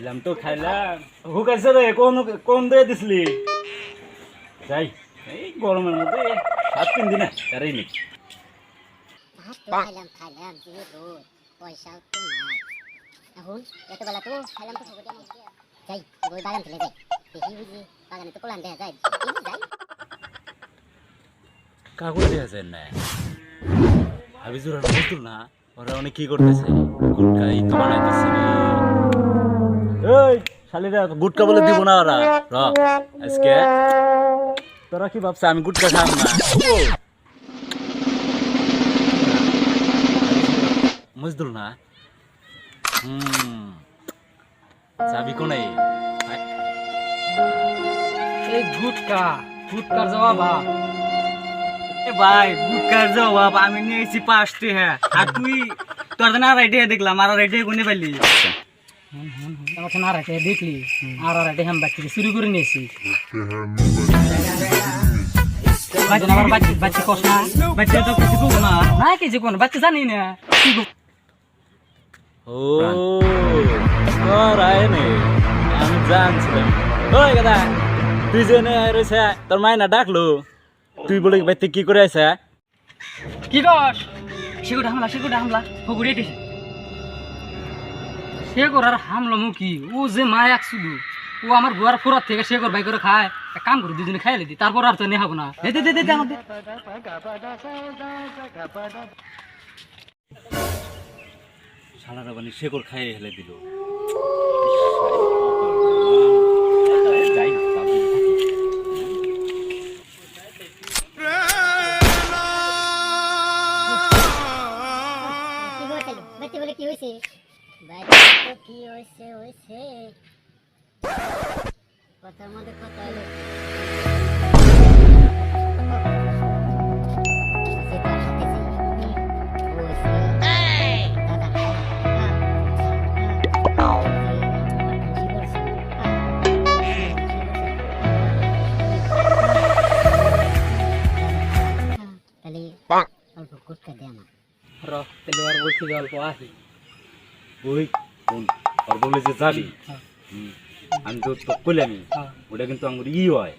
খাইলাম তো খাইলাম হুকাইছে রে কোন দিয়ে দিছিলি যাই এই গরমের মধ্যে 7-3 দিন তারই নেই খাইলাম যে রোদ পয়সা তো নাই এখন এত বেলা তো খাইলাম তো খবর যাই ওই বাগান থেকে যাই দেখি বুঝি বাগানে তো প্লান দেয়া যায় যাই কাগজ দেয়া যায় না হাবিজুর আর মজদুর না ওরা অনেক কি করতেছে গুটকাই তো বানাইতেছে এই শালিরা গুটকা বলে দিব না ওরা র আজকে তোরা কি ভাবছ আমি গুটকা খাম না মজদুর না চাবি কোনাই এই গুটকার জবাব ভাই গুটকার জবাব আমি নিয়েছি 5টি হ্যাঁ আর তুই তোর জন্য আর আইডিয়া দেখলাম আর আইডিয়া কোনে পাইলি আমাকে না রাখে দেখলি আর রাখে হাম বাচ্চাকে চুরি করে নিয়েছি বাচ্চা কষ না বাচ্চা তো কিছু করবো না না কিছু কোন বাচ্চা জানি না ও রায় নে আমি জানছিলাম ওই দাদা তুই যে রয়েছে তোর মায় না ডাকলো তুই বলে বাইতে কি করে আছে কি কস সেগুড়া হামলা ফগুড়ি এটেছে শেখর আর হামলো মুখি ও যে মায়াক শুধু ও আমার গোয়ার ফোরার থেকে শেখর বাই করে খায় এক কাম করে দুজনে খাইলে দি তারপর আর তো নেহাবো না দে আমাদের শালারা বানি শেকর খাইয়ে হেলে দিল কথার মধ্যে কথা হলো অল্প গুটকা দে আমার তাহলে আর বলছি অল্প আসি ওই কোন আর বলে যে যাবি আমি তো কইলামই ওটা কিন্তু আমার ই হয়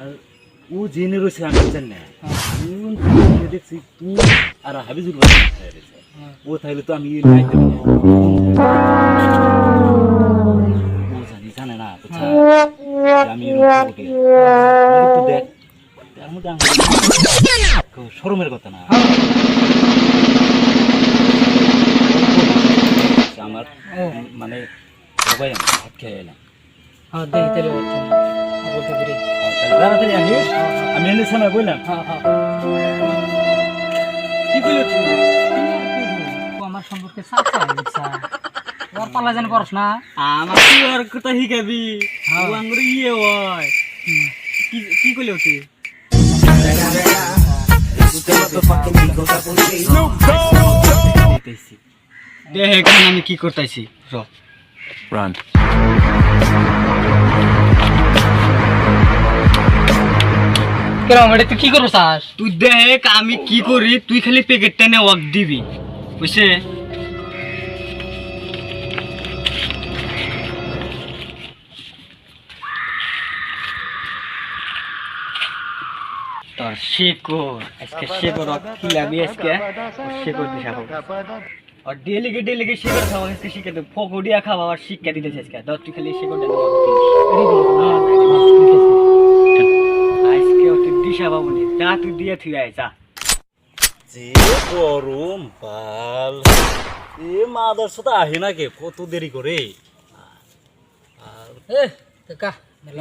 আর ও জেনে রয়েছে আমি জানি না আমি দেখছি তুই আর হাবিজুর ও থাকলে তো আমি ও জানে না বুঝছা আমি দেখ তার মধ্যে শরমের কথা না আমার মানে সবাই আমি ভাত খেয়ে এলাম তাড়াতাড়ি আসিস আমি এনে সময় বললাম কি বলি আমার সম্পর্কে ওর পাল্লা জানি করস না আমার তুই আর কথা শিখাবি ও আঙ্গুর ইয়ে হয় কি কইলে তুই দেখ এখন আমি কি করতেছি রান কেন তুই কি করবো চাস তুই দেখ আমি কি করি তুই খালি প্যাকেটটা নে ওয়াক দিবি বুঝছে তোর শেকর আজকে শেকর খিলাবি আজকে শেকর দিশা আর ডেলিগে শেকর খাওয়া আজকে শিখে দেব ফকড়িয়া খাওয়া আর শিক্ষা দিতেছে আজকে দশ তুই খালি শেকর দেব আজকে তুই দিশা বাবুনি যা তুই দিয়ে থুই আয় যা যে গরম পাল এ মাদার সাথে আহে না কে কত দেরি করে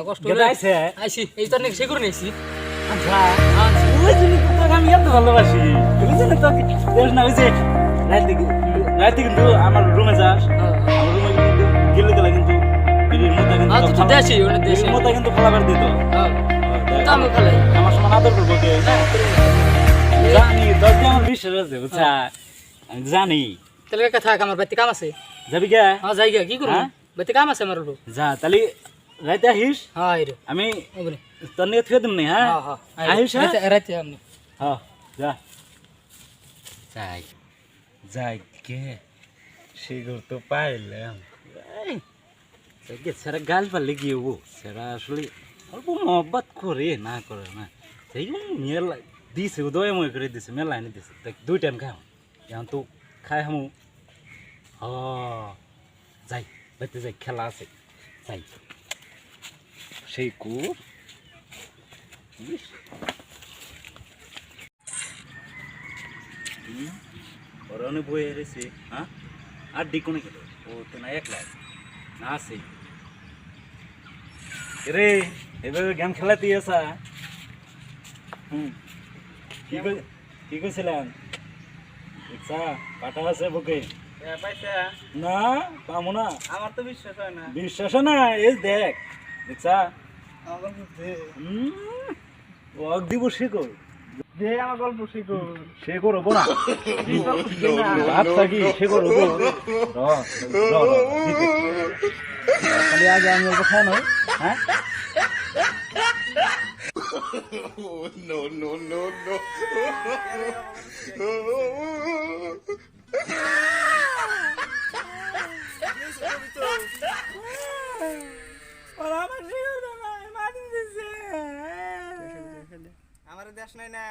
কষ্ট আইছে আইসি এই জন্য সে করে নিয়েছি আচ্ছা ওই জন্য তো তোকে আমি এত ভালোবাসি তুমি জানো তো দেখ না ওই যে রাতে কিন্তু আমার রুমে যাস আমার রুমে গেলে গেলে কিন্তু বিলির মধ্যে কিন্তু দেশি ওনে দেশি মধ্যে কিন্তু খাবার দিত আমি খালাই আমার সমান আদর করবো কে জানি দরজা আমার বিশ্বাস আছে বুঝছা আমি জানি তাহলে কথা আমার বাড়িতে কাম আছে যাবি কে হ্যাঁ যাই কি করবো বাড়িতে কাম আছে আমার যা তাহলে রাতে আহিস হ্যাঁ আমি তোর নিয়ে থুয়ে দিম নি হ্যাঁ আহিস রাতে আপনি হ্যাঁ যা যাই কে শিগর তো পাইলাম সেরা গাল পারলে গিয়ে ও সেরা আসলে অল্প মহব্বত করে না করে না সেই মেলা দিছে উদয় ময় করে দিছে মেলা এনে দিছে তাই 2 টাইম খাও এখন তো খাই হামু যাই বাইতে যাই খেলা আছে যাই সেই কুর ওরানে বই এসেছে হ্যাঁ আর ডিকোনে খেলো ও তো না একলা না আছে রে এভাবে গেম খেলাতে আসা কি কইছিলাম ইচ্ছা কাটা আছে বুকে না পামু না আমার তো বিশ্বাস হয় না বিশ্বাস না এই দেখ ইচ্ছা ওয়াক দিব শিখো দে আমার গল্প শিখো সে করবো না আচ্ছা কি সে করবো খালি আগে আমি ওকে খাই নয় হ্যাঁ আমার দেশ নাই না